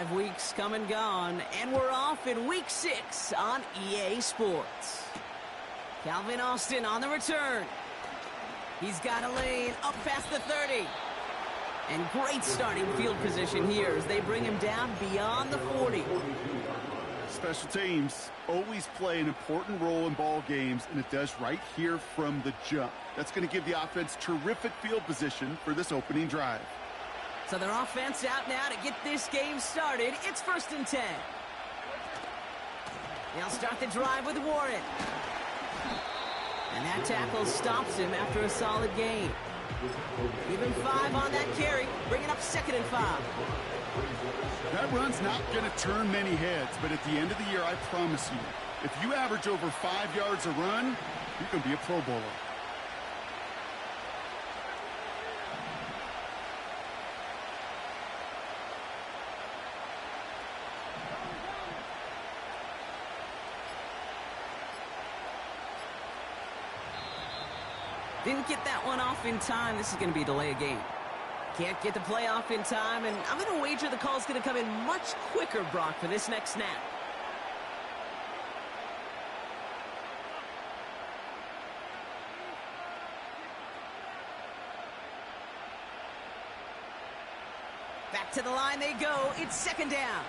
5 weeks come and gone, and we're off in week 6 on EA Sports. Calvin Austin on the return. He's got a lane up past the 30. And great starting field position here as they bring him down beyond the 40. Special teams always play an important role in ball games, and it does right here from the jump. That's going to give the offense terrific field position for this opening drive. So their offense out now to get this game started. It's 1st and 10. They'll start the drive with Warren. And that tackle stops him after a solid gain. Even 5 on that carry, bringing up 2nd and 5. That run's not going to turn many heads, but at the end of the year, I promise you, if you average over 5 yards a run, you're going to be a Pro Bowler. Didn't get that one off in time. This is going to be a delay of game. Can't get the play off in time, and I'm going to wager the call's going to come in much quicker, Brock, for this next snap. Back to the line they go. It's 2nd down.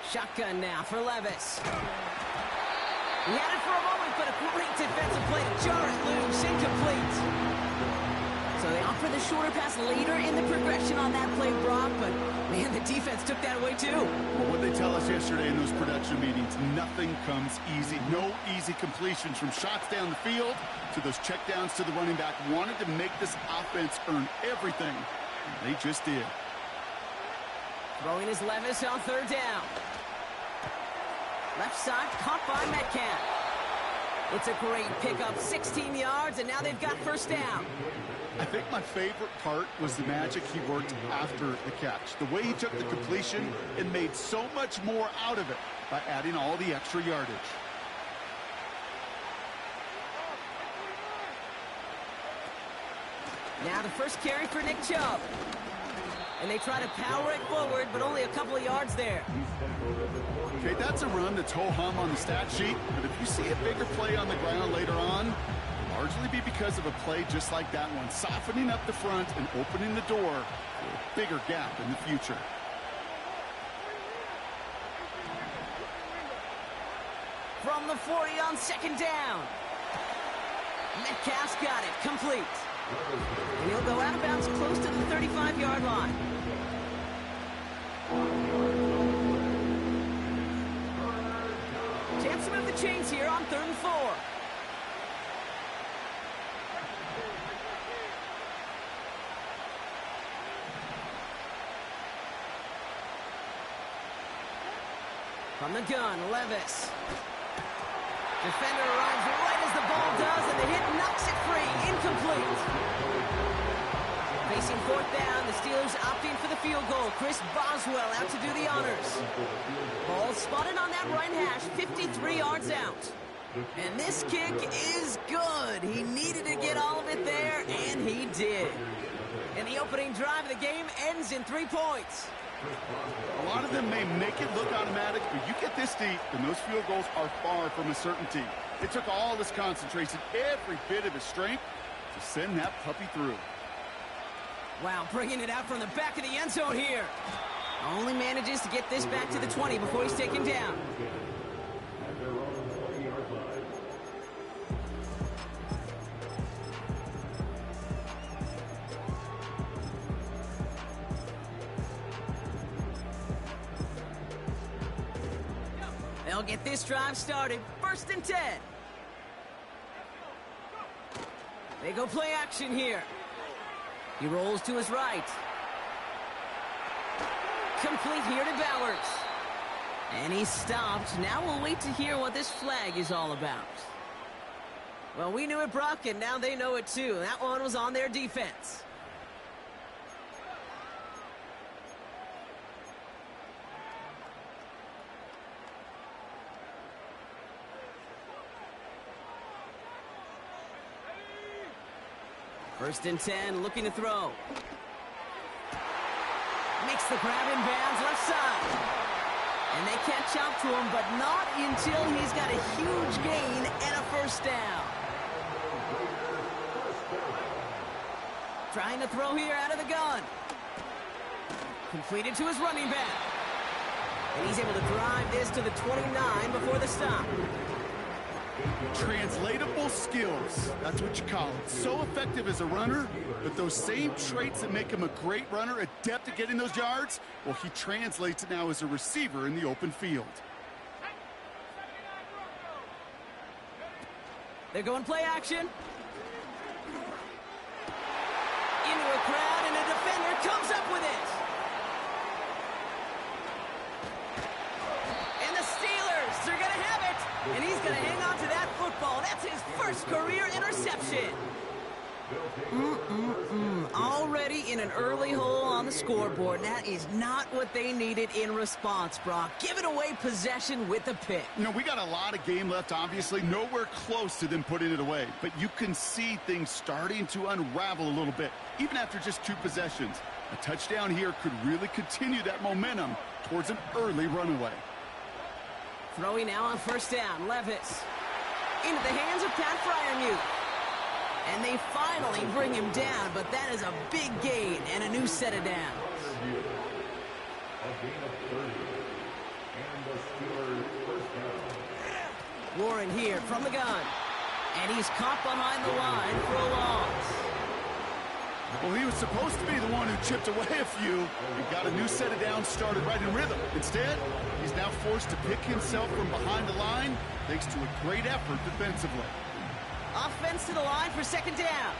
Shotgun now for Levis. He had it for a moment, but a great defensive play to jar it loose, incomplete. So they offer the shorter pass later in the progression on that play, Brock, but man, the defense took that away too. Well, what they tell us yesterday in those production meetings, nothing comes easy. No easy completions from shots down the field to those checkdowns to the running back. Wanted to make this offense earn everything, and they just did. Throwing is Levis on 3rd down. Left side, caught by Metcalf. It's a great pickup, 16 yards, and now they've got 1st down. I think my favorite part was the magic he worked after the catch. The way he took the completion and made so much more out of it by adding all the extra yardage. Now the first carry for Nick Chubb. And they try to power it forward, but only a couple of yards there. Okay, that's a run that's ho-hum on the stat sheet, but if you see a bigger play on the ground later on, it'll largely be because of a play just like that one, softening up the front and opening the door for a bigger gap in the future. From the 40 on 2nd down. Metcalf's got it, complete. And he'll go out of bounds close to the 35-yard line. Chance to move the chains here on 3rd and 4. From the gun, Levis. Defender arrives right as the ball does, and the hit knocks it free. Incomplete. Facing 4th down, the Steelers opting for the field goal. Chris Boswell out to do the honors. Ball spotted on that right hash, 53 yards out. And this kick is good. He needed to get all of it there, and he did. And the opening drive of the game ends in 3 points. A lot of them may make it look automatic, but you get this deep, and those field goals are far from a certainty. It took all his concentration, every bit of his strength, to send that puppy through. Wow, bringing it out from the back of the end zone here. Only manages to get this back to the 20 before he's taken down. They'll get this drive started. 1st and 10. They go play action here. He rolls to his right. Complete here to Bowers. And he stopped. Now we'll wait to hear what this flag is all about. Well, we knew it, Brock, and now they know it too. That one was on their defense. First and 10, looking to throw. Makes the grab in bounds, left side. And they catch up to him, but not until he's got a huge gain and a first down. Trying to throw here out of the gun. Completed to his running back. And he's able to drive this to the 29 before the stop. Translatable skills. That's what you call it. So effective as a runner, but those same traits that make him a great runner, adept at getting those yards, well, he translates it now as a receiver in the open field. They're going play action. Into a crowd, and a defender comes up with it. And the Steelers, they're going to have it. And he's going to hang on to that football. That's his first career interception. Already in an early hole on the scoreboard. That is not what they needed in response, Brock. Giving away possession with a pick. You know, we got a lot of game left, obviously. Nowhere close to them putting it away. But you can see things starting to unravel a little bit, even after just 2 possessions. A touchdown here could really continue that momentum towards an early runaway. Throwing now on first down, Levis. Into the hands of Pat Freiermuth. And they finally bring him down, but that is a big gain and a new set of downs. Warren here from the gun. And he's caught behind the line for a loss. Well, he was supposed to be the one who chipped away a few and got a new set of downs started right in rhythm. Instead, he's now forced to pick himself from behind the line thanks to a great effort defensively. Offense to the line for second down.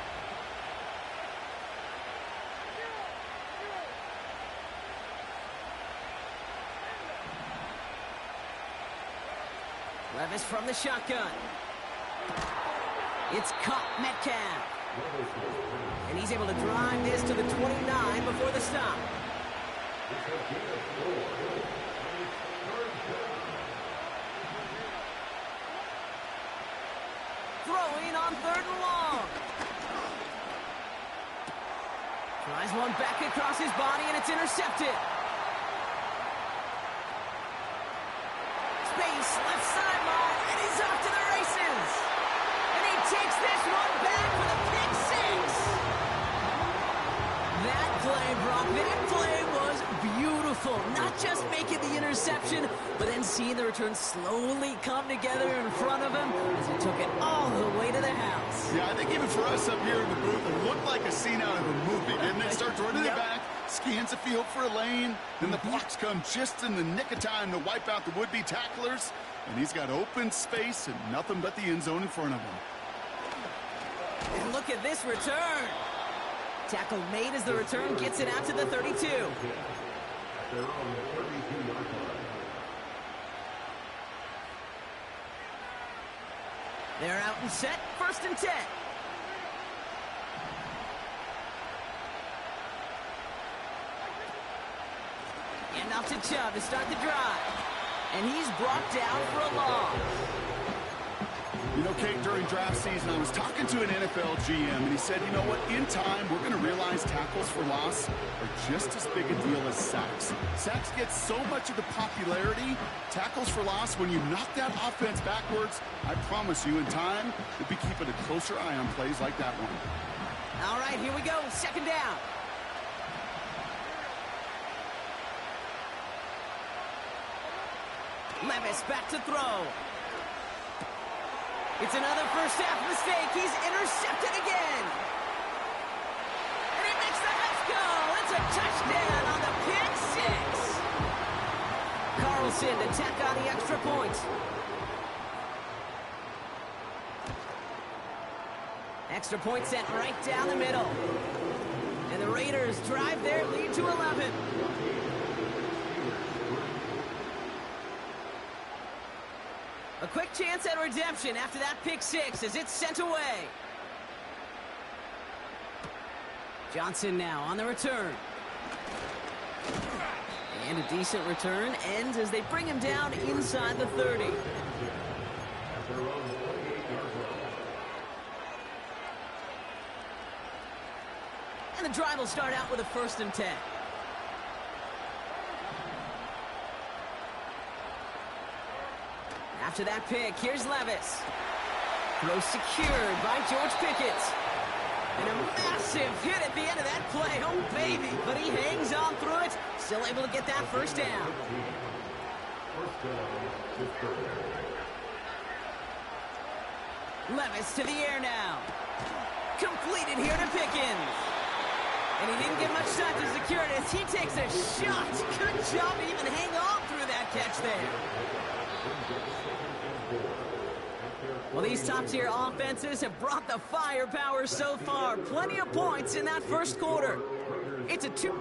Levis from the shotgun. It's caught Metcalf. And he's able to drive this to the 29 before the stop. Throwing on 3rd and long. Tries one back across his body, and it's intercepted. Space, left sideline, and he's off to the races. And he takes this one back for the pick 6. That play, Brock, that play was beautiful. Not just making the interception, but then seeing the return slowly come together in front of him as he took it all the way to the house. Yeah, I think even for us up here in the booth, it looked like a scene out of a movie. Didn't it? Starts running it back, scans the field for a lane, then the blocks come just in the nick of time to wipe out the would-be tacklers, and he's got open space and nothing but the end zone in front of him. And look at this return. Tackle made as the return gets it out to the 32. They're out and set, 1st and 10. And off to Chubb to start the drive. And he's brought down for a loss. You know, Kate, during draft season, I was talking to an NFL GM, and he said, you know what, in time, we're going to realize tackles for loss are just as big a deal as sacks. Sacks get so much of the popularity. Tackles for loss, when you knock that offense backwards, I promise you, in time, we'll be keeping a closer eye on plays like that one. All right, here we go, 2nd down. Levis back to throw. It's another first half mistake. He's intercepted again. And he makes the Mets go. It's a touchdown on the pick 6. Carlson to tack on the extra point. Extra point sent right down the middle. And the Raiders drive their lead to 11. A quick chance at redemption after that pick 6 as it's sent away. Johnson now on the return. And a decent return ends as they bring him down inside the 30. And the drive will start out with a 1st and 10. After that pick, here's Levis. Throw secured by George Pickett. And a massive hit at the end of that play. Oh, baby. But he hangs on through it. Still able to get that 1st down. Levis to the air now. Completed here to Pickens. And he didn't get much time to secure it as he takes a shot. Good job to even hang on through that catch there. Well, these top-tier offenses have brought the firepower so far. Plenty of points in that 1st quarter. It's a 2.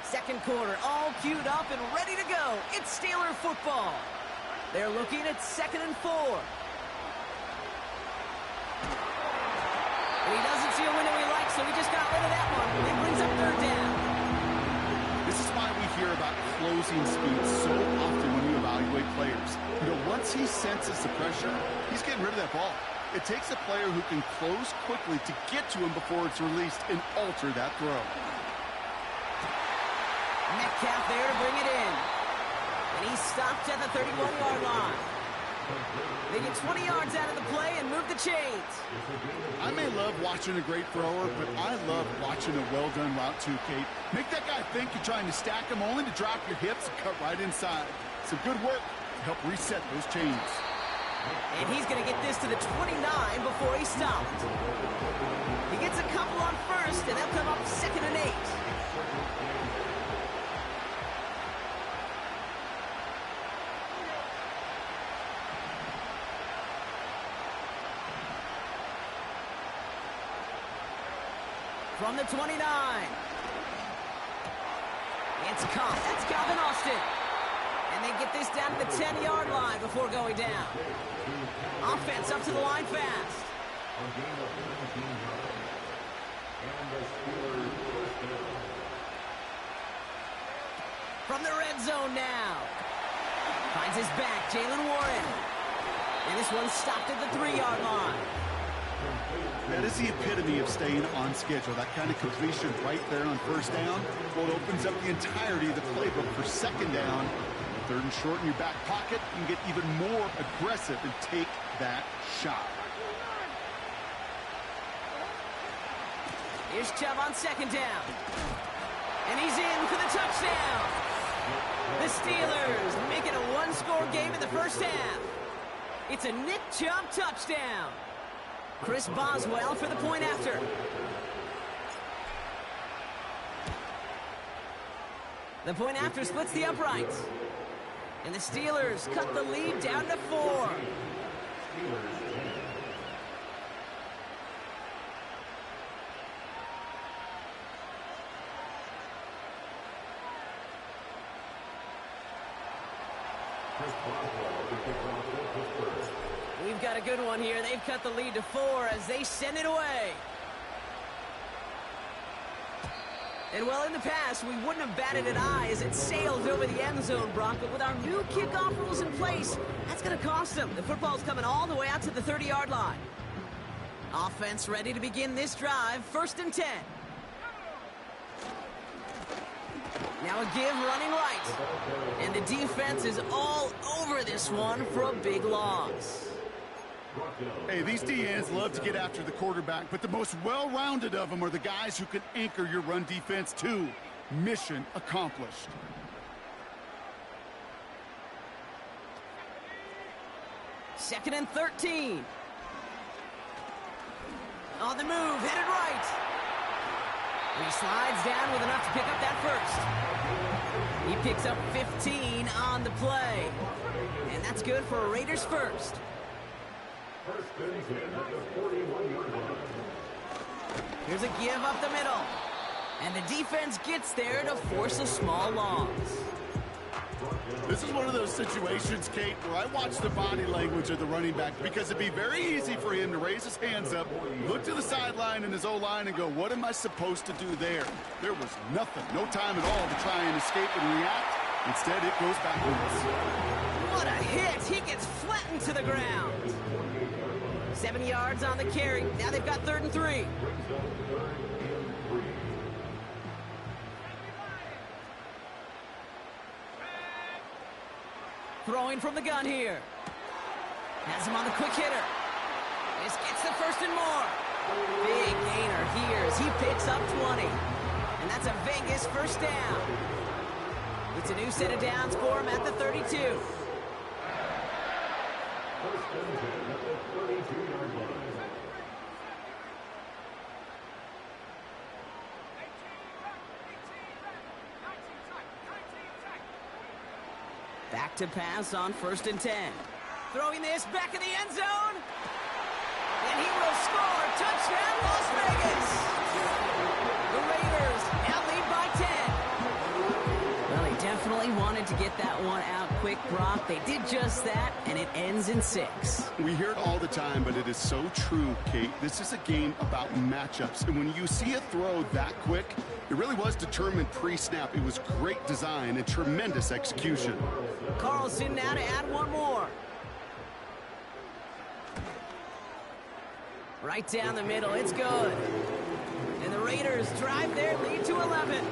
Second quarter, all queued up and ready to go. It's Steeler football. They're looking at 2nd and 4. And he doesn't see a window he likes, so he just got rid of that one. He brings up 3rd down. This is why we hear about closing speed so often when you evaluate players. You know, once he senses the pressure, he's getting rid of that ball. It takes a player who can close quickly to get to him before it's released and alter that throw. Metcalf there to bring it in. And he stopped at the 31-yard line. They get 20 yards out of the play and move the chains. I may love watching a great thrower, but I love watching a well-done route too, Kate. Make that guy think you're trying to stack him only to drop your hips and cut right inside. Some good work to help reset those chains. And he's going to get this to the 29 before he stopped. He gets a couple on 1st, and they'll come up 2nd and 8. From the 29. It's caught. That's Calvin Austin. And they get this down to the 10-yard line before going down. Offense up to the line fast. From the red zone now. Finds his back, Jaylen Warren. And this one stopped at the 3-yard line. That is the epitome of staying on schedule. That kind of completion right there on 1st down. Well, it opens up the entirety of the playbook for 2nd down. 3rd and short in your back pocket. You can get even more aggressive and take that shot. Here's Chubb on 2nd down. And he's in for the touchdown. The Steelers make it a 1-score game in the 1st half. It's a Nick Chubb touchdown. Chris Boswell for the point after. The point after splits the uprights. And the Steelers cut the lead down to 4. We've got a good one here. They've cut the lead to 4 as they send it away. And well, in the past, we wouldn't have batted an eye as it sailed over the end zone, Brock. But with our new kickoff rules in place, that's going to cost them. The football's coming all the way out to the 30-yard line. Offense ready to begin this drive. 1st and 10. Now a give running right. And the defense is all over this one for a big loss. Hey, these DNs love to get after the quarterback, but the most well-rounded of them are the guys who can anchor your run defense too. Mission accomplished. Second and 13. On the move, headed right. And he slides down with enough to pick up that 1st. He picks up 15 on the play. And that's good for a Raiders 1st. Here's a give up the middle. And the defense gets there to force a small loss. This This is one of those situations, Kate, where I watch the body language of the running back because it'd be very easy for him to raise his hands up, look to the sideline in his O-line and go, what am I supposed to do there? There was nothing, no time at all to try and escape and react. Instead, it goes backwards. What a hit! He gets flattened to the ground. 7 yards on the carry. Now they've got 3rd and 3. Throwing from the gun here. Has him on the quick hitter. This gets the 1st and more. Big gainer here as he picks up 20. And that's a Vegas 1st down. It's a new set of downs for him at the 32. Back to pass on 1st and 10. Throwing this back in the end zone. And he will score. Touchdown, Las Vegas. The Raiders now lead by 10. Well, they definitely wanted to get that one out quick, Brock. They did just that, and it ends in 6. We hear it all the time, but it is so true, Kate. This is a game about matchups. And when you see a throw that quick, it really was determined pre-snap. It was great design and tremendous execution. Carlson now to add one more. Right down the middle, it's good. And the Raiders drive their lead to 11.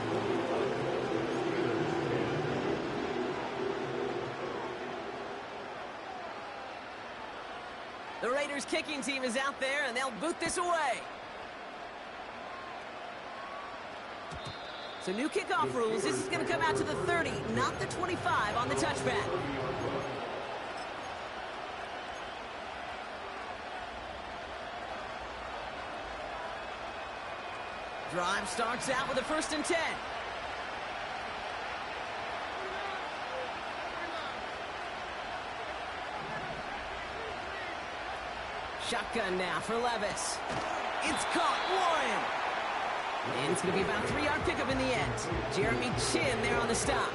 The Raiders kicking team is out there, and they'll boot this away. So new kickoff rules. This is going to come out to the 30, not the 25 on the touchback. Drive starts out with a 1st and 10. Shotgun now for Levis. It's caught, Warren. And it's going to be about a 3-yard pickup in the end. Jeremy Chin there on the stop.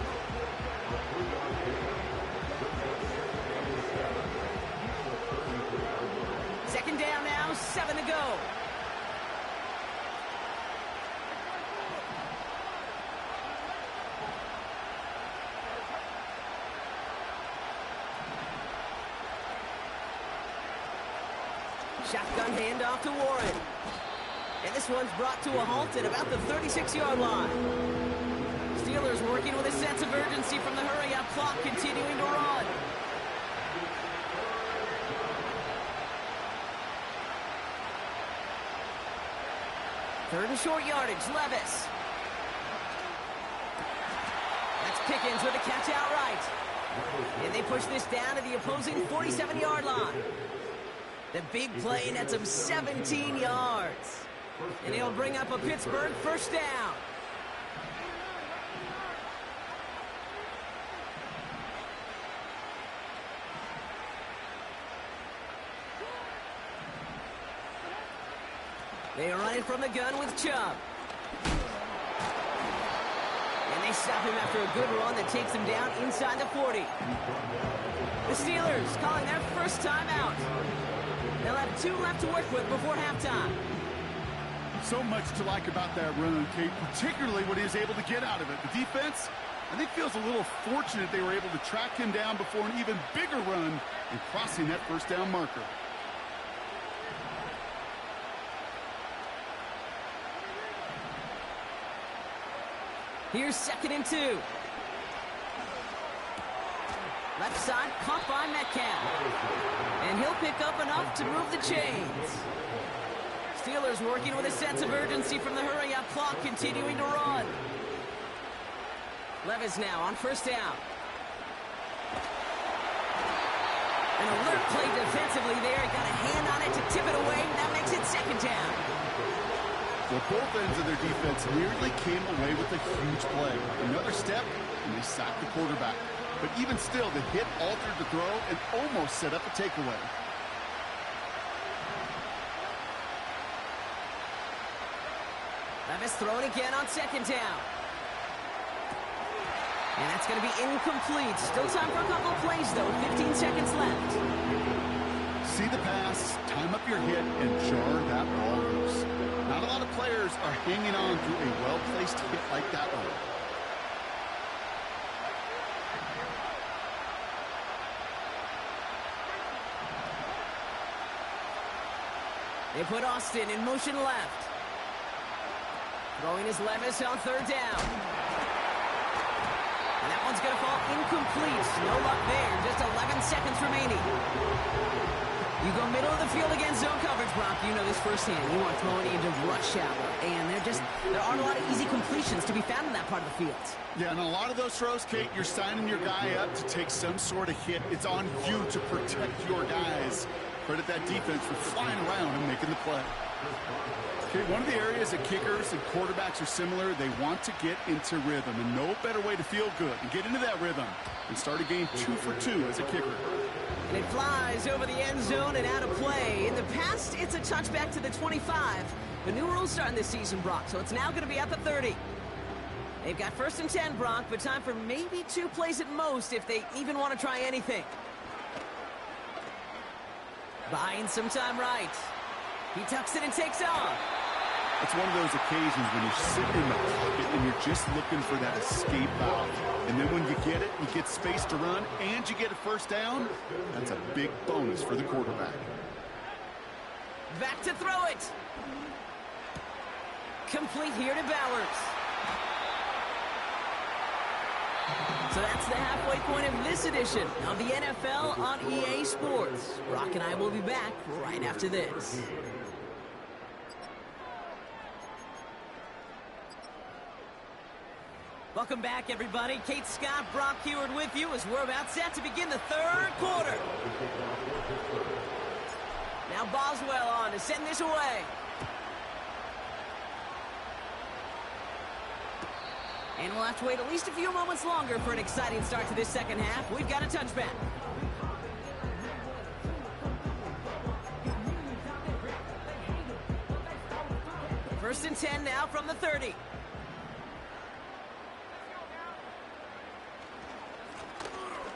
Second down now, 7 to go. Shotgun handoff to Warren. And this one's brought to a halt at about the 36-yard line. Steelers working with a sense of urgency from the hurry-up clock, continuing to run. Third and short yardage, Levis. That's Pickens with a catch outright. And they push this down to the opposing 47-yard line. The big play nets him 17 yards. And he'll bring up a Pittsburgh 1st down. They are running from the gun with Chubb. And they stop him after a good run that takes him down inside the 40. The Steelers calling their first timeout. They'll have 2 left to work with before halftime. So much to like about that run, Kate, particularly what he was able to get out of it. The defense, I think, feels a little fortunate they were able to track him down before an even bigger run and crossing that 1st down marker. Here's 2nd and 2. Left side caught by Metcalf. And he'll pick up enough to move the chains. Steelers working with a sense of urgency from the hurry-up clock, continuing to run. Levis now on 1st down. An alert play defensively there. Got a hand on it to tip it away. That makes it 2nd down. Well, both ends of their defense nearly came away with a huge play. Another step, and they sacked the quarterback. But even still, the hit altered the throw and almost set up a takeaway. Levis throwing again on 2nd down. And that's going to be incomplete. Still time for a couple of plays, though. 15 seconds left. See the pass, time up your hit, and jar that ball loose. Not a lot of players are hanging on to a well-placed hit like that one. They put Austin in motion left. Throwing his Levis on third down. And that one's going to fall incomplete. No luck there. Just 11 seconds remaining. You go middle of the field against zone coverage, Brock. You know this firsthand. You are throwing into rush hour. And there aren't a lot of easy completions to be found in that part of the field. Yeah, and a lot of those throws, Kate, you're signing your guy up to take some sort of hit. It's on you to protect your guys. Credit that defense for flying around and making the play. Okay, one of the areas that kickers and quarterbacks are similar, they want to get into rhythm, and no better way to feel good and get into that rhythm than start a game 2 for 2 as a kicker. And it flies over the end zone and out of play. In the past, it's a touchback to the 25. The new rules starting this season, Brock, so it's now going to be at the 30. They've got 1st and 10, Brock, but time for maybe 2 plays at most if they even want to try anything. Buying some time right. He tucks it and takes off. It's one of those occasions when you're sitting in the pocket and you're just looking for that escape valve. And then when you get it, you get space to run, and you get a first down, that's a big bonus for the quarterback. Back to throw it. Complete here to Bowers. So that's the halfway point of this edition of the NFL on EA Sports. Brock and I will be back right after this. Welcome back, everybody. Kate Scott, Brock Huard with you as we're about set to begin the 3rd quarter. Now Boswell on to send this away. And we'll have to wait at least a few moments longer for an exciting start to this second half. We've got a touchback. First and 10 now from the 30.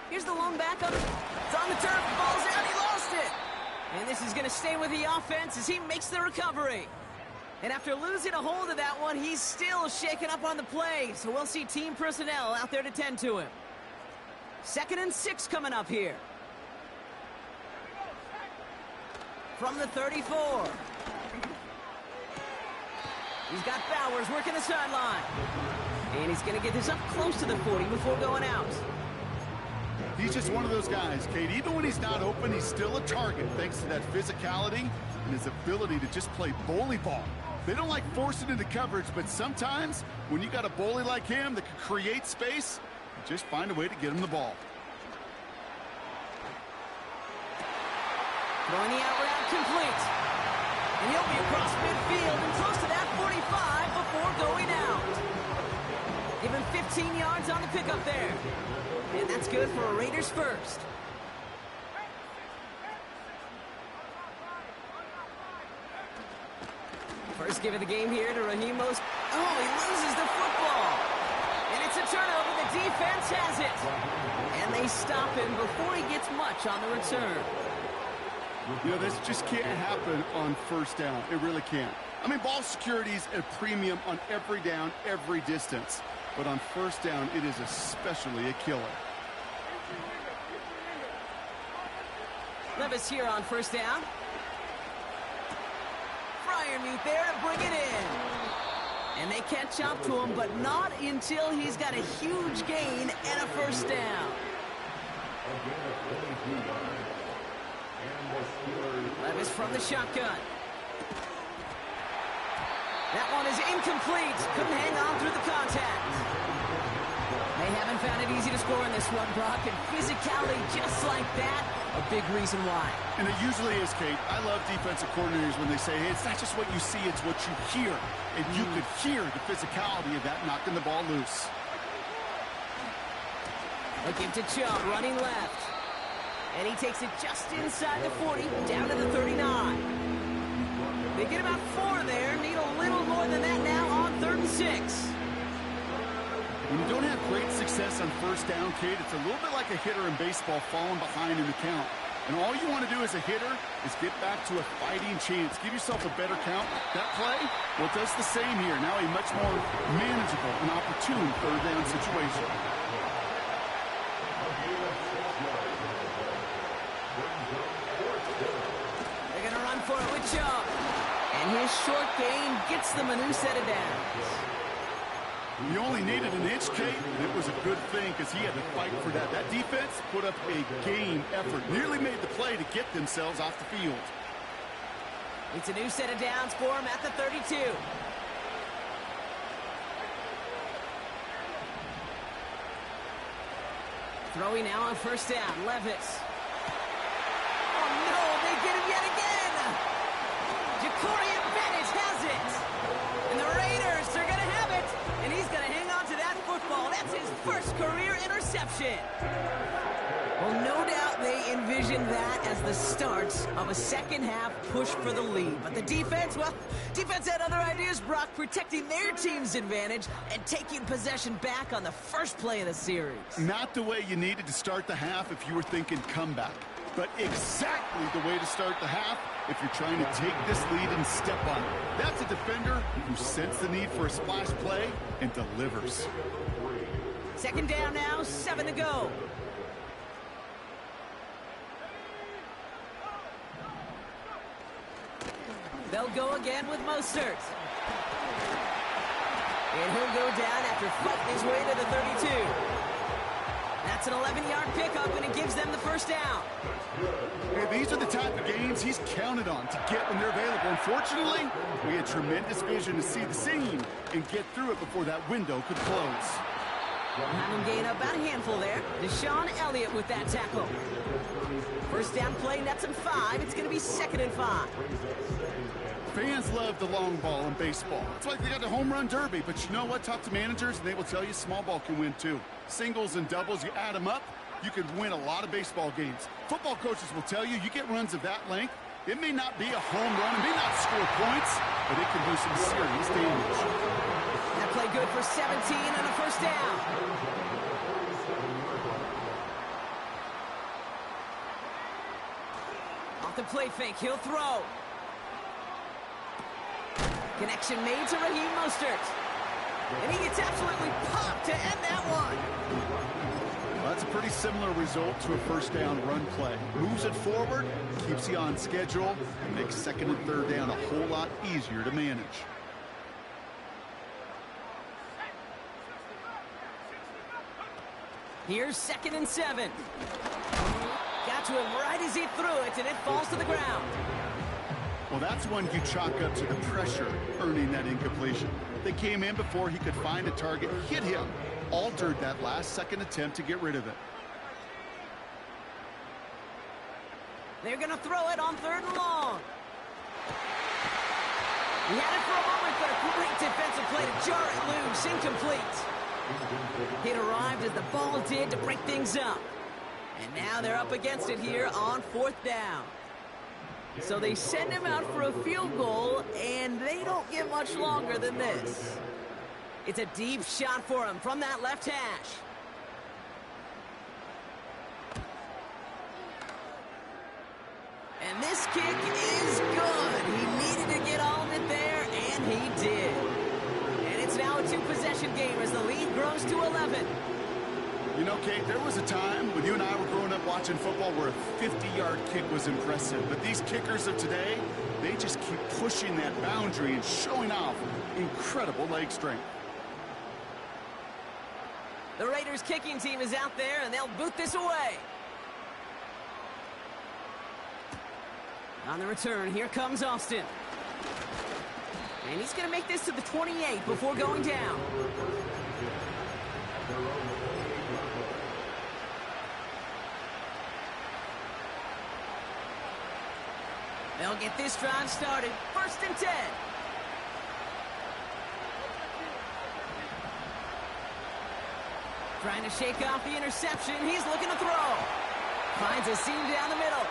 Here's the long back up. It's on the turf. Ball's out. He lost it. And this is going to stay with the offense as he makes the recovery. And after losing a hold of that one, he's still shaken up on the play. So we'll see team personnel out there to tend to him. 2nd and 6 coming up here. From the 34. He's got Bowers working the sideline. And he's going to get this up close to the 40 before going out. He's just one of those guys, Kate. Even when he's not open, he's still a target thanks to that physicality and his ability to just play bully ball. They don't like forcing into coverage, but sometimes when you got a bully like him that can create space, just find a way to get him the ball. Throwing the out route complete. And he'll be across midfield and close to that 45 before going out. Give him 15 yards on the pickup there. And that's good for a Raiders first. First give of the game here to Raheem Mostert. Oh, he loses the football. And it's a turnover. The defense has it. And they stop him before he gets much on the return. You know, this just can't happen on first down. It really can't. I mean, ball security is a premium on every down, every distance. But on first down, it is especially a killer. Levis here on first down. Freiermuth there to bring it in. And they catch up to him, but not until he's got a huge gain and a first down. Levis from the shotgun. That one is incomplete. Couldn't hang on through the contact. They haven't found it easy to score in this one, Brock, and physicality just like that, a big reason why. And it usually is, Kate. I love defensive coordinators when they say, hey, it's not just what you see, it's what you hear. And you could hear the physicality of that knocking the ball loose. Looking to Chubb, running left. And he takes it just inside the 40, down to the 39. They get about 4 there, need a little more than that now on 3rd and 6. When you don't have great success on first down, Kate, it's a little bit like a hitter in baseball falling behind in the count. And all you want to do as a hitter is get back to a fighting chance. Give yourself a better count. That play, well, it does the same here. Now a much more manageable and opportune third down situation. They're going to run for it with Chubb. And his short gain gets them a new set of downs. He only needed an inch, Kate, and it was a good thing because he had to fight for that. That defense put up a game effort, nearly made the play to get themselves off the field. It's a new set of downs for him at the 32. Throwing now on first down, Levis. Oh no, they get him yet again! Ja'Cory Bennett has it! And the Raiders are going to have it! And he's going to hang on to that football. That's his first career interception. Well, no doubt they envisioned that as the start of a second-half push for the lead. But the defense, well, defense had other ideas, Brock, protecting their team's advantage and taking possession back on the first play of the series. Not the way you needed to start the half if you were thinking comeback, but exactly the way to start the half if you're trying to take this lead and step on it. That's a defender who senses the need for a splash play and delivers. Second down now, 7 to go. They'll go again with Mostert. And he'll go down after fighting his way to the 32. That's an 11-yard pickup, and it gives them the first down. Hey, these are the type of games he's counted on to get when they're available. Unfortunately, we had tremendous vision to see the seam and get through it before that window could close. Having gain about a handful there. Deshaun Elliott with that tackle. First down play, nets him 5. It's going to be 2nd and 5. Fans love the long ball in baseball. It's like they got the home run derby, but you know what? Talk to managers, and they will tell you small ball can win too. Singles and doubles, you add them up, you could win a lot of baseball games. Football coaches will tell you get runs of that length. It may not be a home run, it may not score points, but it can do some serious damage. That play good for 17 and a first down. Off the play fake, he'll throw. Connection made to Raheem Mostert. And he gets absolutely popped to end that one. Well, that's a pretty similar result to a first down run play. Moves it forward, keeps you on schedule, and makes second and third down a whole lot easier to manage. Here's 2nd and 7. Got to him right as he threw it, and it falls to the ground. Well, that's one you chalk up to the pressure earning that incompletion. They came in before he could find a target, hit him, altered that last-second attempt to get rid of it. They're going to throw it on 3rd and long. He had it for a moment, but a great defensive play to jar it loose, incomplete. It arrived as the ball did to break things up. And now they're up against it here on 4th down. So they send him out for a field goal, and they don't get much longer than this. It's a deep shot for him from that left hash. And this kick is good. He needed to get all of it there, and he did. And it's now a two-possession game as the lead grows to 11. You know, Kate, there was a time when you and I were growing up watching football where a 50-yard kick was impressive. But these kickers of today, they just keep pushing that boundary and showing off incredible leg strength. The Raiders kicking team is out there, and they'll boot this away. On the return, here comes Austin. And he's going to make this to the 28 before going down. They'll get this drive started. 1st and 10. Trying to shake off the interception. He's looking to throw. Finds a seam down the middle.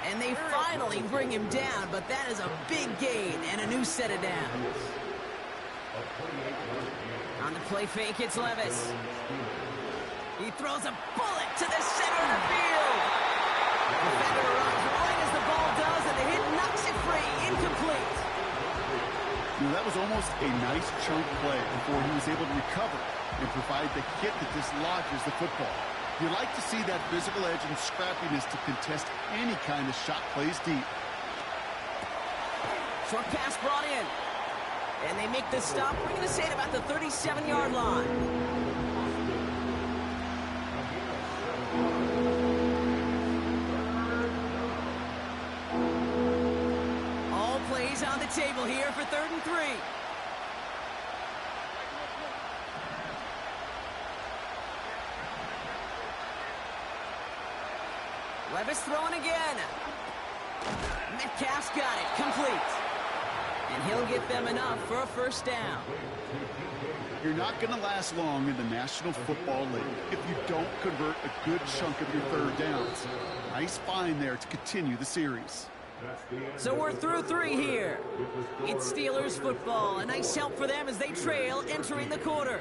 And they finally bring him down, but that is a big gain and a new set of downs. On the play fake, it's Levis. He throws a bullet to the center of the field. The defender runs right as the ball does, and the hit knocks it free. Incomplete. You know, that was almost a nice chunk play before he was able to recover and provide the hit that dislodges the football. You like to see that physical edge and scrappiness to contest any kind of shot plays deep. Short pass brought in. And they make the stop. We're going to say it about the 37-yard line. All plays on the table here for 3rd and 3. Levis throwing again. Metcalf's got it. Complete. And he'll get them enough for a first down. You're not going to last long in the National Football League if you don't convert a good chunk of your 3rd downs. Nice find there to continue the series. So we're through 3 here. It's Steelers football. A nice help for them as they trail entering the quarter.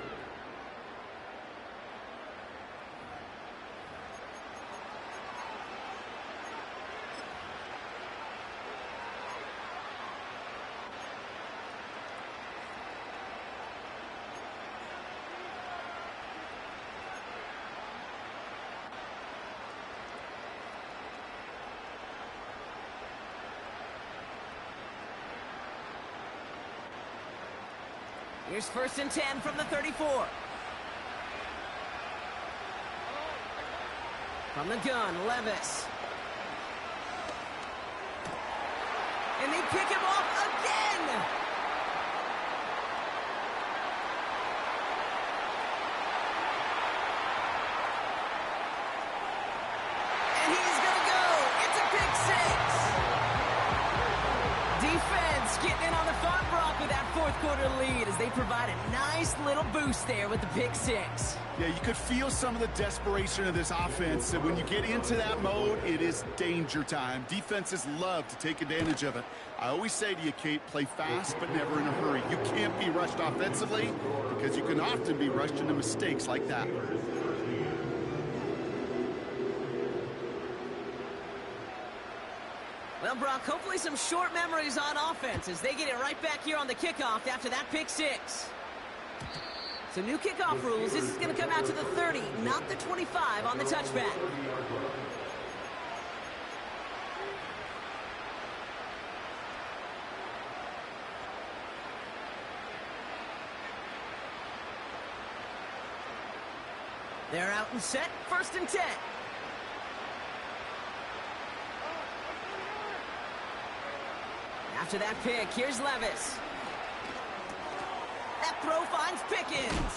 Here's 1st and 10 from the 34. From the gun, Levis. And they pick him off again! And he's gonna go! It's a pick 6! Defense getting in on the front block with that 4th quarter lead as they provide a nice little boost there with the pick 6. Yeah, you could feel some of the desperation of this offense. And when you get into that mode, it is danger time. Defenses love to take advantage of it. I always say to you, Kate, play fast but never in a hurry. You can't be rushed offensively because you can often be rushed into mistakes like that. Well, Brock, hopefully some short memories on offense as they get it right back here on the kickoff after that pick 6. So new kickoff rules. This is going to come out to the 30, not the 25 on the touchback. They're out and set. 1st and 10. After that pick, here's Levis. That throw finds Pickens.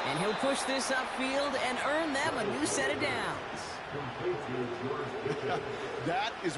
And he'll push this upfield and earn them a new set of downs. That is